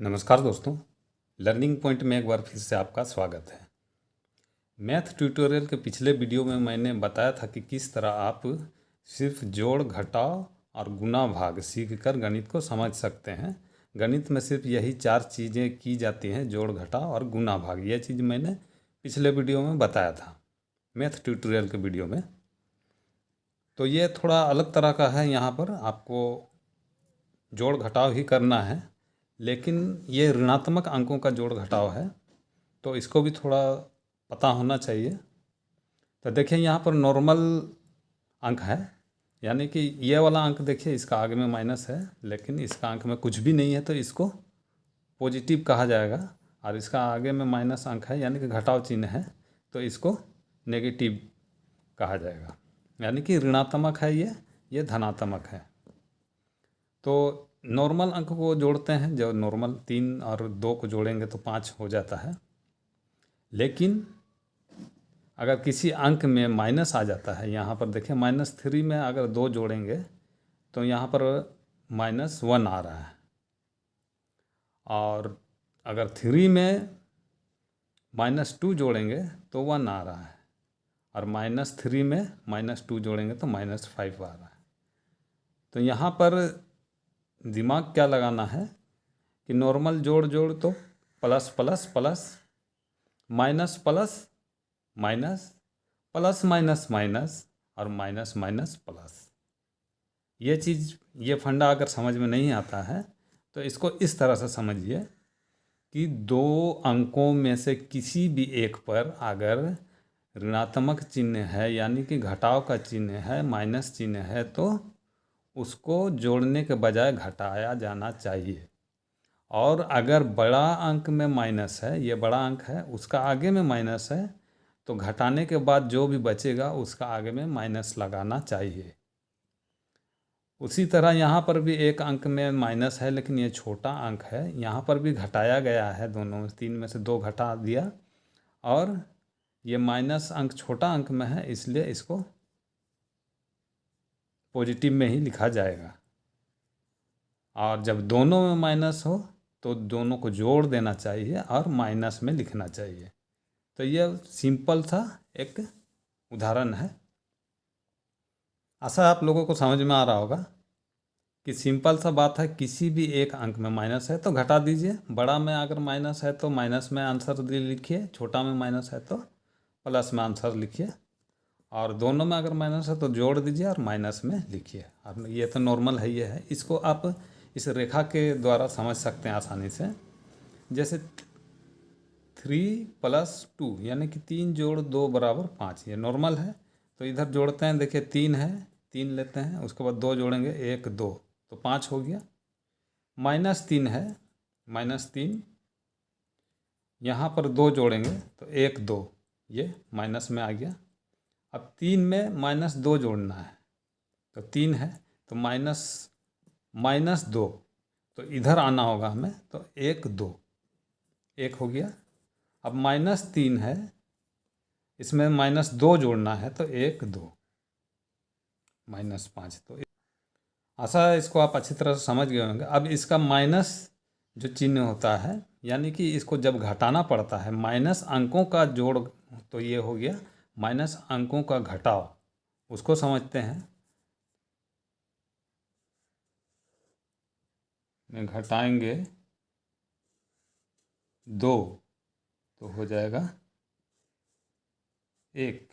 नमस्कार दोस्तों, learning point में एक बार फिर से आपका स्वागत है। मैथ ट्यूटोरियल के पिछले वीडियो में मैंने बताया था कि किस तरह आप सिर्फ जोड़ घटाव और गुणा भाग सीखकर गणित को समझ सकते हैं। गणित में सिर्फ यही चार चीज़ें की जाती हैं, जोड़ घटाव और गुणा भाग। यह चीज़ मैंने पिछले वीडियो में बताया था, मैथ ट्यूटोरियल के वीडियो में। तो ये थोड़ा अलग तरह का है। यहाँ पर आपको जोड़ घटाव ही करना है, लेकिन ये ऋणात्मक अंकों का जोड़ घटाव है, तो इसको भी थोड़ा पता होना चाहिए। तो देखिए यहाँ पर नॉर्मल अंक है, यानी कि ये वाला अंक देखिए, इसका आगे में माइनस है, लेकिन इसका अंक में कुछ भी नहीं है तो इसको पॉजिटिव कहा जाएगा। और इसका आगे में माइनस अंक है, यानी कि घटाव चिन्ह है, तो इसको नेगेटिव कहा जाएगा। यानी कि ऋणात्मक है ये धनात्मक है। तो नॉर्मल अंक को जोड़ते हैं, जो नॉर्मल 3 और 2 को जोड़ेंगे तो 5 हो जाता है। लेकिन अगर किसी अंक में माइनस आ जाता है, यहाँ पर देखिए -3 में अगर 2 जोड़ेंगे तो यहाँ पर -1 आ रहा है। और अगर 3 में -2 जोड़ेंगे तो 1 आ रहा है। और -3 में -2 जोड़ेंगे तो -5 आ रहा है। तो यहाँ पर दिमाग क्या लगाना है कि नॉर्मल जोड़ तो plus plus plus, minus plus minus, plus minus minus और माइनस माइनस प्लस। ये फंडा अगर समझ में नहीं आता है तो इसको इस तरह से समझिए कि दो अंकों में से किसी भी एक पर अगर ऋणात्मक चिन्ह है, यानी कि घटाव का चिन्ह है, माइनस चिन्ह है, तो उसको जोड़ने के बजाय घटाया जाना चाहिए। और अगर बड़ा अंक में माइनस है, ये बड़ा अंक है, उसका आगे में माइनस है, तो घटाने के बाद जो भी बचेगा उसका आगे में माइनस लगाना चाहिए। उसी तरह यहाँ पर भी एक अंक में माइनस है, लेकिन ये छोटा अंक है, यहाँ पर भी घटाया गया है। दोनों 3 में से 2 घटा दिया, और ये माइनस अंक छोटा अंक में है, इसलिए इसको पॉजिटिव में ही लिखा जाएगा। और जब दोनों में माइनस हो तो दोनों को जोड़ देना चाहिए और माइनस में लिखना चाहिए। तो यह सिंपल सा एक उदाहरण है। आशा आप लोगों को समझ में आ रहा होगा कि सिंपल सा बात है। किसी भी एक अंक में माइनस है तो घटा दीजिए। बड़ा में अगर माइनस है तो माइनस में आंसर लिखिए, छोटा में माइनस है तो प्लस में आंसर लिखिए, और दोनों में अगर माइनस है तो जोड़ दीजिए और माइनस में लिखिए। अब ये तो नॉर्मल है, ये है। इसको आप इस रेखा के द्वारा समझ सकते हैं आसानी से। जैसे 3 + 2 यानी कि 3 जोड़ 2 = 5, ये नॉर्मल है। तो इधर जोड़ते हैं, देखिए 3 है, 3 लेते हैं, उसके बाद 2 जोड़ेंगे, 1 2, तो 5 हो गया। -3 है, -3, यहाँ पर 2 जोड़ेंगे तो 1 2, ये माइनस में आ गया। अब 3 में -2 जोड़ना है, तो 3 है, तो -2, तो इधर आना होगा हमें, तो 1 2, 1 हो गया। अब -3 है, इसमें -2 जोड़ना है, तो 1 2, -5। तो आशा है इसको आप अच्छी तरह से समझ गए होंगे। अब इसका माइनस जो चिन्ह होता है, यानी कि इसको जब घटाना पड़ता है, माइनस अंकों का जोड़, तो ये हो गया माइनस अंकों का घटाव, उसको समझते हैं। में घटाएंगे 2 तो हो जाएगा 1।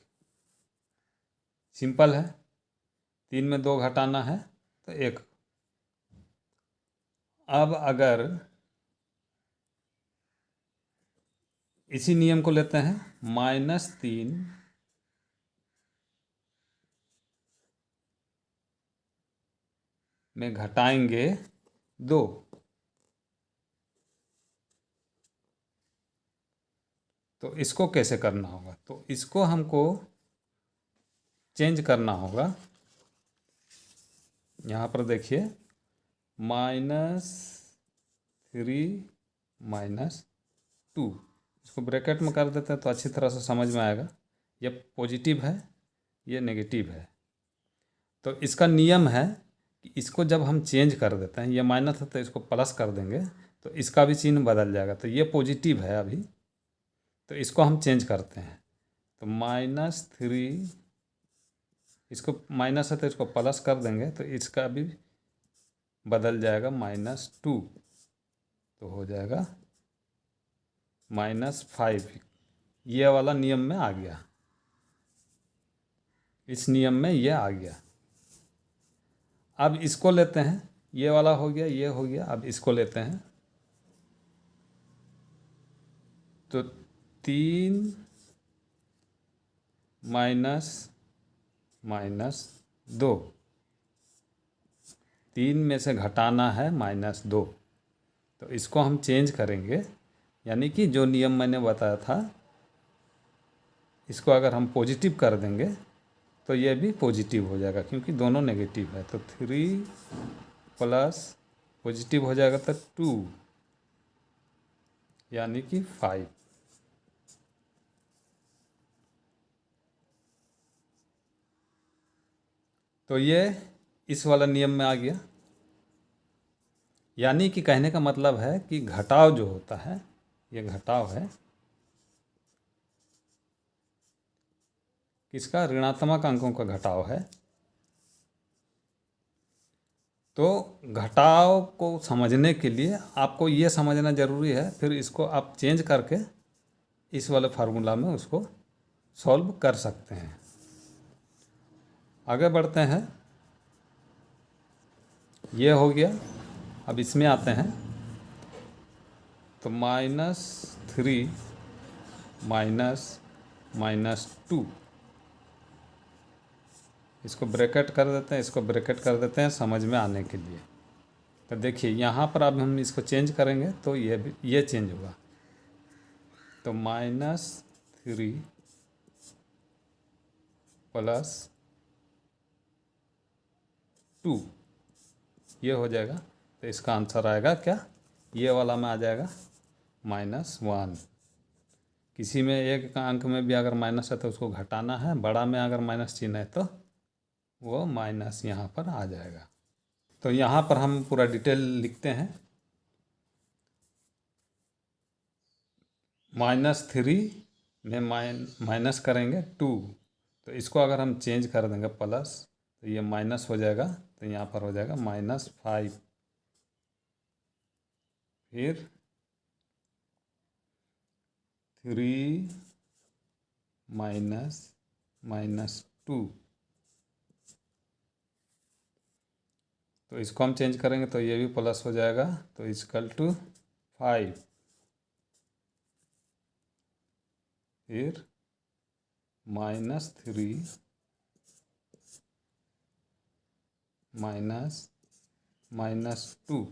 सिंपल है। 3 में 2 घटाना है तो 1। अब अगर इसी नियम को लेते हैं, -3 में घटाएंगे 2, तो इसको कैसे करना होगा? तो इसको हमको चेंज करना होगा। यहाँ पर देखिए -3 - 2, इसको ब्रैकेट में कर देते हैं तो अच्छी तरह से समझ में आएगा। ये पॉजिटिव है, ये नेगेटिव है। तो इसका नियम है कि इसको जब हम चेंज कर देते हैं, ये माइनस है तो इसको प्लस कर देंगे, तो इसका भी चिन्ह बदल जाएगा। तो ये पॉजिटिव है अभी, तो इसको हम चेंज करते हैं। तो -3, इसको माइनस है तो इसको प्लस कर देंगे, तो इसका भी बदल जाएगा -2, तो हो जाएगा -5। ये वाला नियम में आ गया, इस नियम में ये आ गया। अब इसको लेते हैं, ये वाला हो गया, ये हो गया। अब इसको लेते हैं, तो 3 -2, 3 में से घटाना है -2, तो इसको हम चेंज करेंगे। यानी कि जो नियम मैंने बताया था, इसको अगर हम पॉजिटिव कर देंगे तो ये भी पॉजिटिव हो जाएगा, क्योंकि दोनों नेगेटिव है। तो 3 प्लस पॉजिटिव हो जाएगा तो 2, यानी कि 5। तो ये इस वाला नियम में आ गया। यानी कि कहने का मतलब है कि घटाव जो होता है, ये घटाव है किसका? ऋणात्मक अंकों का घटाव है। तो घटाव को समझने के लिए आपको ये समझना ज़रूरी है, फिर इसको आप चेंज करके इस वाले फार्मूला में उसको सॉल्व कर सकते हैं। आगे बढ़ते हैं, ये हो गया। अब इसमें आते हैं, तो -3 -2, इसको ब्रैकेट कर देते हैं, इसको ब्रैकेट कर देते हैं समझ में आने के लिए। तो देखिए यहाँ पर अब हम इसको चेंज करेंगे तो ये चेंज होगा। तो -3 + 2 ये हो जाएगा। तो इसका आंसर आएगा क्या? ये वाला में आ जाएगा -1। किसी में एक अंक में भी अगर माइनस है तो उसको घटाना है, बड़ा में अगर माइनस चिन्ह है तो वो माइनस यहाँ पर आ जाएगा। तो यहाँ पर हम पूरा डिटेल लिखते हैं। -3 में माइनस करेंगे 2, तो इसको अगर हम चेंज कर देंगे प्लस, तो ये माइनस हो जाएगा। तो यहाँ पर हो जाएगा -5। फिर 3 -2, तो इसको हम चेंज करेंगे तो ये भी प्लस हो जाएगा। तो = 5। फिर -3 -2,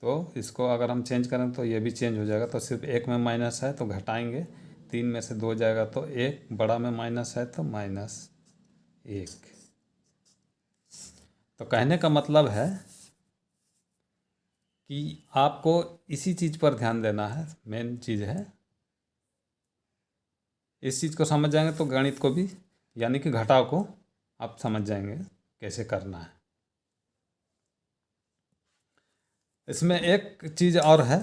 तो इसको अगर हम चेंज करें तो ये भी चेंज हो जाएगा। तो सिर्फ एक में माइनस है तो घटाएंगे, 3 में से 2 जाएगा तो 1, बड़ा में माइनस है तो -1। तो कहने का मतलब है कि आपको इसी चीज़ पर ध्यान देना है, मेन चीज़ है। इस चीज़ को समझ जाएंगे तो गणित को भी, यानी कि घटाव को आप समझ जाएंगे कैसे करना है। इसमें एक चीज़ और है,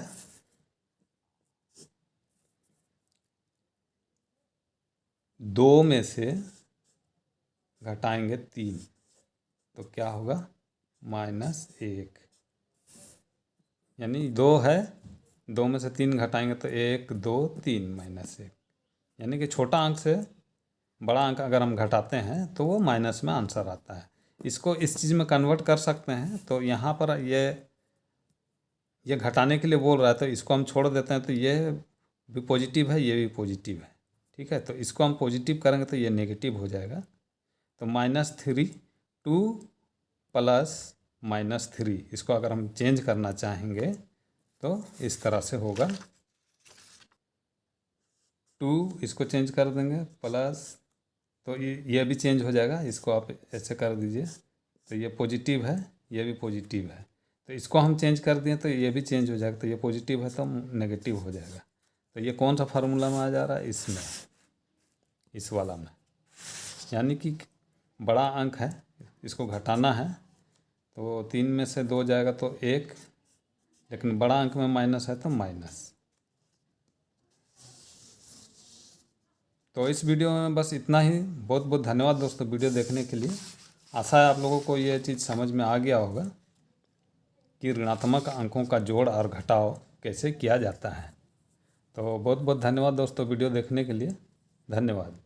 2 में से घटाएंगे 3 तो क्या होगा? -1। यानी 2 है, 2 में से 3 घटाएंगे तो 1 2 3 -1। यानी कि छोटा अंक से बड़ा अंक अगर हम घटाते हैं तो वो माइनस में आंसर आता है। इसको इस चीज़ में कन्वर्ट कर सकते हैं। तो यहाँ पर ये घटाने के लिए बोल रहा है, तो इसको हम छोड़ देते हैं, तो ये भी पॉजिटिव है, ये भी पॉजिटिव है। ठीक है, तो इसको हम पॉजिटिव करेंगे तो ये नेगेटिव हो जाएगा। तो -3 2 + -3, इसको अगर हम चेंज करना चाहेंगे तो इस तरह से होगा। 2 इसको चेंज कर देंगे प्लस, तो ये भी चेंज हो जाएगा। इसको आप ऐसे कर दीजिए, तो ये पॉजिटिव है, ये भी पॉजिटिव है। तो इसको हम चेंज कर दिए तो ये भी चेंज हो जाएगा। तो ये पॉजिटिव है तो नेगेटिव हो जाएगा। तो ये कौन सा फार्मूला में आ जा रहा है? इसमें, इस वाला में। यानी कि बड़ा अंक है, इसको घटाना है, तो 3 में से 2 जाएगा तो 1, लेकिन बड़ा अंक में माइनस है तो माइनस। तो इस वीडियो में बस इतना ही। बहुत बहुत धन्यवाद दोस्तों वीडियो देखने के लिए। आशा है आप लोगों को ये चीज़ समझ में आ गया होगा कि ऋणात्मक अंकों का जोड़ और घटाव कैसे किया जाता है। तो बहुत बहुत धन्यवाद दोस्तों वीडियो देखने के लिए। धन्यवाद।